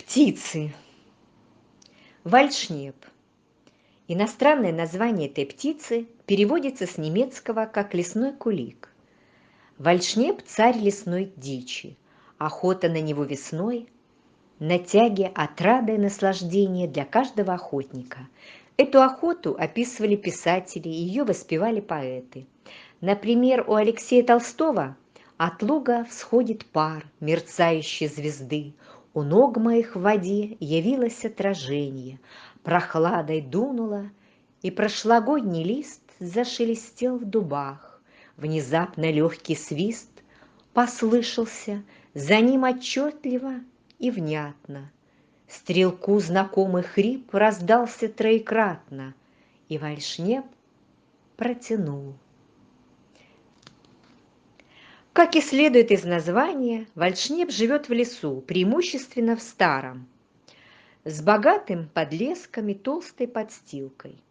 Птицы. Вальдшнеп. Иностранное название этой птицы переводится с немецкого как «лесной кулик». Вальдшнеп – царь лесной дичи. Охота на него весной на тяге отрада и наслаждение для каждого охотника. Эту охоту описывали писатели, ее воспевали поэты. Например, у Алексея Толстого «От луга всходит пар мерцающей звезды, у ног моих в воде явилось отражение, прохладой дунуло, и прошлогодний лист зашелестел в дубах. Внезапно легкий свист послышался, за ним отчетливо и внятно. Стрелку знакомый хрип раздался троекратно, и вальдшнеп протянул. Как и следует из названия, вальдшнеп живет в лесу, преимущественно в старом, с богатым подлеском и толстой подстилкой.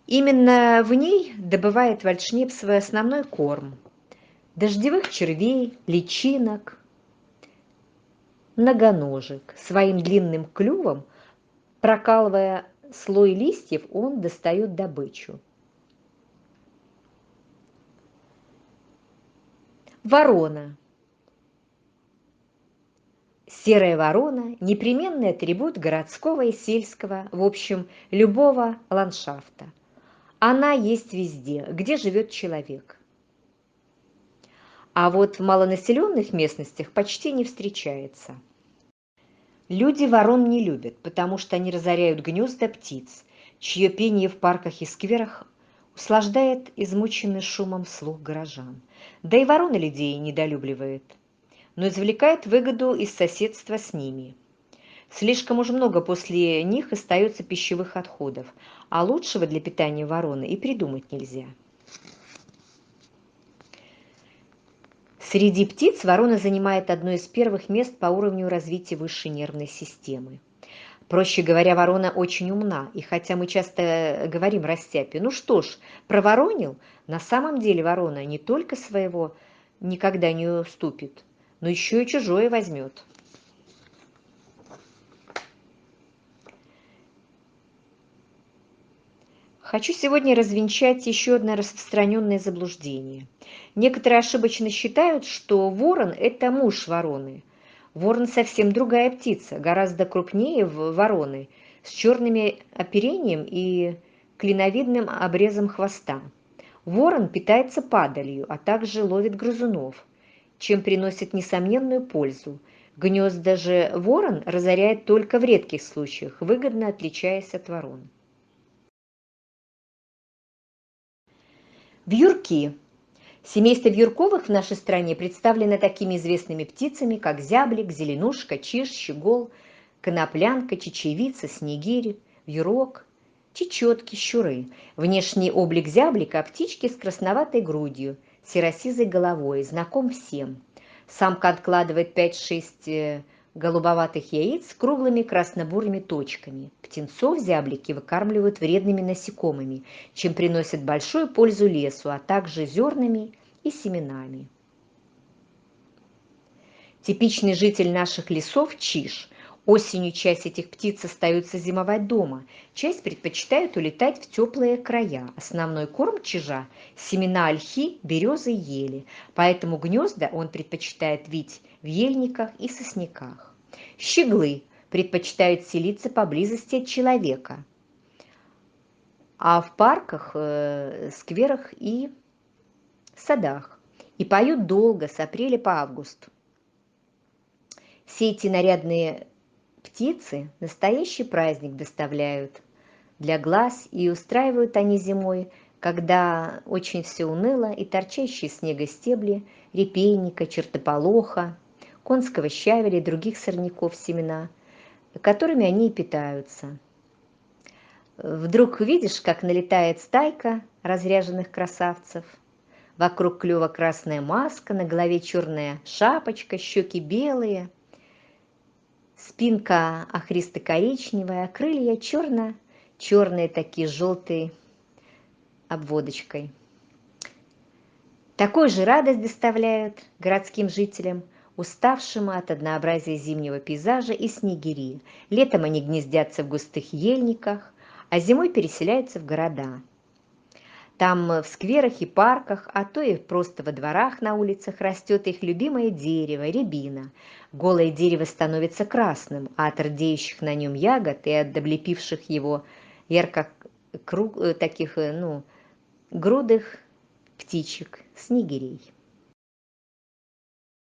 Именно в ней добывает вальдшнеп свой основной корм – дождевых червей, личинок, многоножек. Своим длинным клювом, прокалывая слой листьев, он достает добычу. Ворона. Серая ворона – непременный атрибут городского и сельского, в общем, любого ландшафта. Она есть везде, где живет человек. А вот в малонаселенных местностях почти не встречается. Люди ворон не любят, потому что они разоряют гнезда птиц, чье пение в парках и скверах услаждает измученный шумом слух горожан. Да и ворона людей недолюбливает, но извлекает выгоду из соседства с ними. Слишком уж много после них остается пищевых отходов, а лучшего для питания вороны и придумать нельзя. Среди птиц ворона занимает одно из первых мест по уровню развития высшей нервной системы. Проще говоря, ворона очень умна, и хотя мы часто говорим растяпе, ну что ж, проворонил, на самом деле ворона не только своего никогда не уступит, но еще и чужое возьмет. Хочу сегодня развенчать еще одно распространенное заблуждение. Некоторые ошибочно считают, что ворон – это муж вороны. Ворон совсем другая птица, гораздо крупнее вороны, с черным оперением и клиновидным обрезом хвоста. Ворон питается падалью, а также ловит грызунов, чем приносит несомненную пользу. Гнезда же ворон разоряет только в редких случаях, выгодно отличаясь от ворон. Вьюрки. Семейство вьюрковых в нашей стране представлено такими известными птицами, как зяблик, зеленушка, чиж, щегол, коноплянка, чечевица, снегирь, вьюрок, чечетки, щуры. Внешний облик зяблика – птички с красноватой грудью, серо-сизой головой, знаком всем. Самка откладывает 5-6 голубоватых яиц с круглыми красно-бурыми точками. Птенцов зяблики выкармливают вредными насекомыми, чем приносят большую пользу лесу, а также зернами и семенами. Типичный житель наших лесов – чиж. Осенью часть этих птиц остается зимовать дома, часть предпочитает улетать в теплые края. Основной корм чижа – семена ольхи, березы и ели, поэтому гнезда он предпочитает вить в ельниках и сосняках. Щеглы предпочитают селиться поблизости от человека, а в парках, скверах и садах, и поют долго, с апреля по август. Все эти нарядные птицы настоящий праздник доставляют для глаз, и устраивают они зимой, когда очень все уныло, и торчащие из снега стебли репейника, чертополоха, конского щавеля и других сорняков семена, которыми они и питаются. Вдруг видишь, как налетает стайка разряженных красавцев. Вокруг клюва красная маска, на голове черная шапочка, щеки белые, спинка охристо-коричневая, крылья черные такие, с желтой обводочкой. Такую же радость доставляют городским жителям уставшим от однообразия зимнего пейзажа, и снегири. Летом они гнездятся в густых ельниках, а зимой переселяются в города. Там в скверах и парках, а то и просто во дворах на улицах растет их любимое дерево – рябина. Голое дерево становится красным, а от рдеющих на нем ягод и от облепивших его ярко таких, грудых птичек, снегирей.